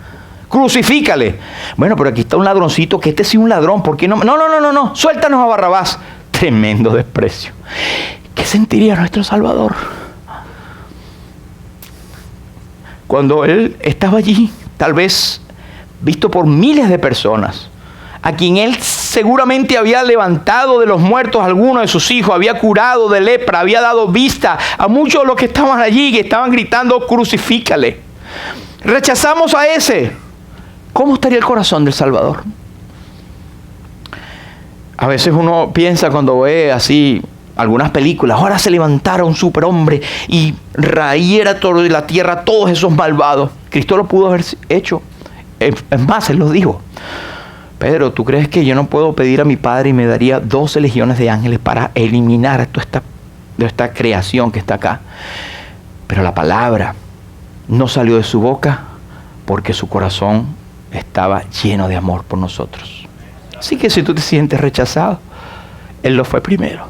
Crucifícale. Bueno, pero aquí está un ladroncito, que este sí es un ladrón. ¿Por qué no? No. Suéltanos a Barrabás. Tremendo desprecio. ¿Qué sentiría nuestro Salvador cuando Él estaba allí, tal vez visto por miles de personas, a quien Él seguramente había levantado de los muertos a algunos de sus hijos, había curado de lepra, había dado vista a muchos de los que estaban allí, que estaban gritando, crucifícale? Rechazamos a ese. ¿Cómo estaría el corazón del Salvador? A veces uno piensa cuando ve así algunas películas, ahora se levantara un superhombre y rayiera de la tierra todos esos malvados. Cristo lo pudo haber hecho. Es más, Él lo dijo. Pedro, ¿tú crees que yo no puedo pedir a mi Padre y me daría 12 legiones de ángeles para eliminar toda esta creación que está acá? Pero la palabra no salió de su boca porque su corazón estaba lleno de amor por nosotros. Así que si tú te sientes rechazado, Él lo fue primero.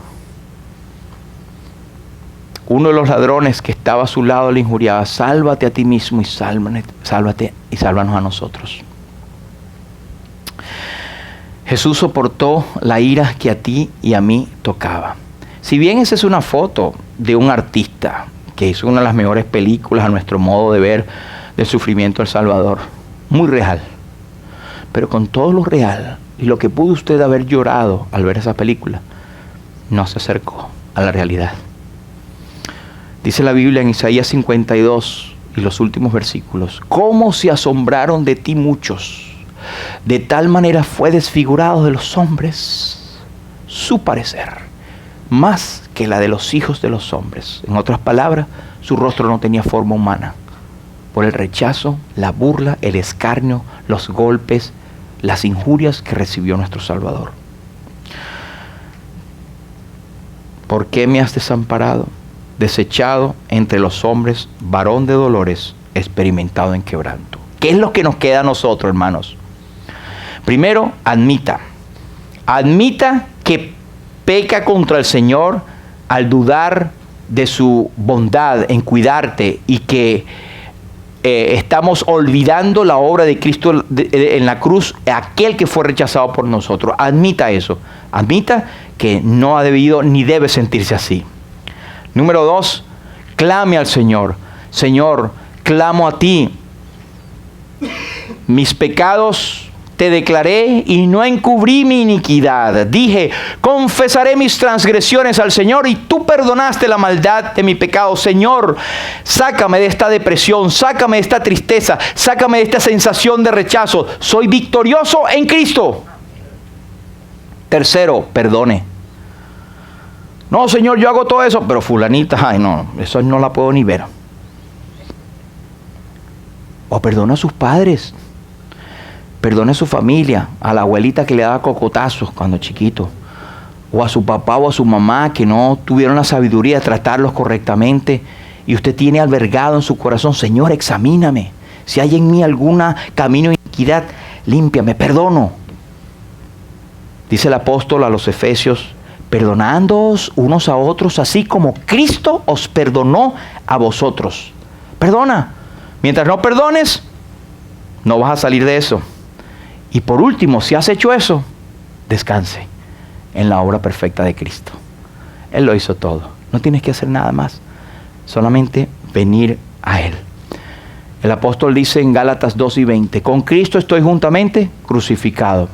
Uno de los ladrones que estaba a su lado le injuriaba, sálvate a ti mismo y sálvate y sálvanos a nosotros. Jesús soportó la ira que a ti y a mí tocaba. Si bien esa es una foto de un artista que hizo una de las mejores películas a nuestro modo de ver del sufrimiento del Salvador. Muy real. Pero con todo lo real y lo que pudo usted haber llorado al ver esa película, no se acercó a la realidad. Dice la Biblia en Isaías 52 y los últimos versículos: ¿cómo se asombraron de ti muchos? De tal manera fue desfigurado de los hombres su parecer, más que la de los hijos de los hombres. En otras palabras, su rostro no tenía forma humana, por el rechazo, la burla, el escarnio, los golpes, las injurias que recibió nuestro Salvador. ¿Por qué me has desamparado? Desechado entre los hombres, varón de dolores, experimentado en quebranto. ¿Qué es lo que nos queda a nosotros, hermanos? Primero, admita que peca contra el Señor al dudar de su bondad en cuidarte y que estamos olvidando la obra de Cristo en la cruz, aquel que fue rechazado por nosotros. Admita eso. Admita que no ha debido ni debe sentirse así. Número 2, clame al Señor. Señor, clamo a ti. Mis pecados te declaré y no encubrí mi iniquidad. Dije, confesaré mis transgresiones al Señor y tú perdonaste la maldad de mi pecado. Señor, sácame de esta depresión, sácame de esta tristeza, sácame de esta sensación de rechazo. Soy victorioso en Cristo. Tercero, perdone. No, Señor, yo hago todo eso, pero fulanita, ay no, eso no la puedo ni ver. O perdona a sus padres. Perdone a su familia, a la abuelita que le daba cocotazos cuando chiquito, o a su papá o a su mamá que no tuvieron la sabiduría de tratarlos correctamente, y usted tiene albergado en su corazón: Señor, examíname, si hay en mí alguna camino de iniquidad, límpiame, perdono. Dice el apóstol a los Efesios: perdonándoos unos a otros, así como Cristo os perdonó a vosotros. Perdona. Mientras no perdones, no vas a salir de eso. Y por último, si has hecho eso, descanse en la obra perfecta de Cristo. Él lo hizo todo. No tienes que hacer nada más. Solamente venir a Él. El apóstol dice en Gálatas 2:20: con Cristo estoy juntamente crucificado.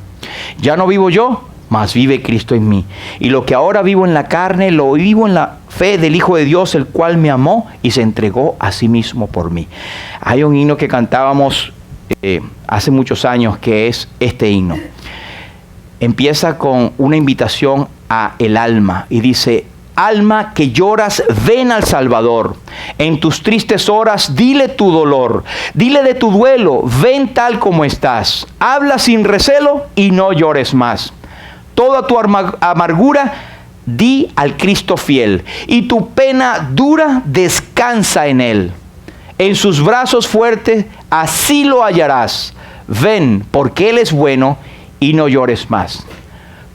Ya no vivo yo, mas vive Cristo en mí. Y lo que ahora vivo en la carne, lo vivo en la fe del Hijo de Dios, el cual me amó y se entregó a sí mismo por mí. Hay un himno que cantábamos hace muchos años, que es este himno. Empieza con una invitación a el alma y dice: alma que lloras, ven al Salvador. En tus tristes horas, dile tu dolor. Dile de tu duelo, ven tal como estás. Habla sin recelo y no llores más. Toda tu amargura, di al Cristo fiel. Y tu pena dura, descansa en Él. En sus brazos fuertes, así lo hallarás. Ven, porque Él es bueno, y no llores más.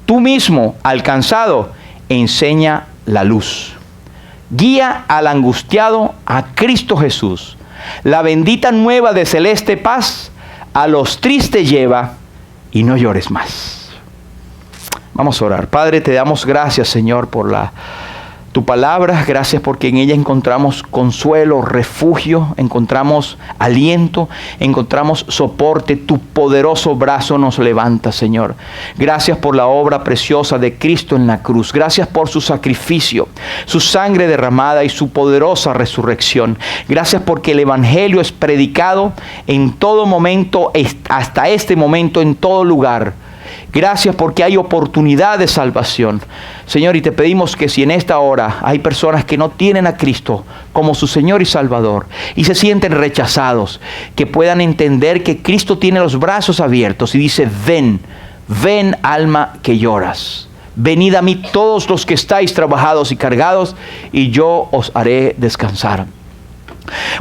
Tú mismo, alcanzado, enseña la luz. Guía al angustiado a Cristo Jesús. La bendita nueva de celeste paz a los tristes lleva, y no llores más. Vamos a orar. Padre, te damos gracias, Señor, por tu palabra. Gracias porque en ella encontramos consuelo, refugio, encontramos aliento, encontramos soporte. Tu poderoso brazo nos levanta, Señor. Gracias por la obra preciosa de Cristo en la cruz. Gracias por su sacrificio, su sangre derramada y su poderosa resurrección. Gracias porque el Evangelio es predicado en todo momento, hasta este momento, en todo lugar. Gracias porque hay oportunidad de salvación. Señor, y te pedimos que si en esta hora hay personas que no tienen a Cristo como su Señor y Salvador y se sienten rechazados, que puedan entender que Cristo tiene los brazos abiertos y dice: ven, ven alma que lloras. Venid a mí todos los que estáis trabajados y cargados, y yo os haré descansar.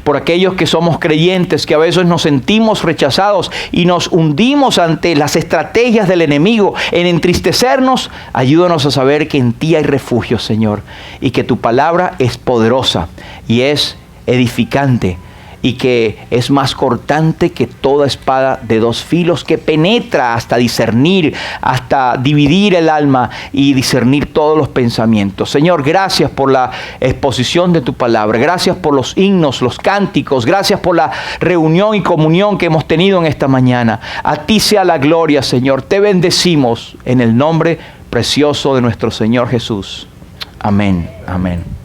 Por aquellos que somos creyentes, que a veces nos sentimos rechazados y nos hundimos ante las estrategias del enemigo en entristecernos, ayúdanos a saber que en ti hay refugio, Señor, y que tu palabra es poderosa y es edificante y que es más cortante que toda espada de dos filos, que penetra hasta discernir, hasta dividir el alma y discernir todos los pensamientos. Señor, gracias por la exposición de tu palabra, gracias por los himnos, los cánticos, gracias por la reunión y comunión que hemos tenido en esta mañana. A ti sea la gloria, Señor. Te bendecimos en el nombre precioso de nuestro Señor Jesús. Amén. Amén.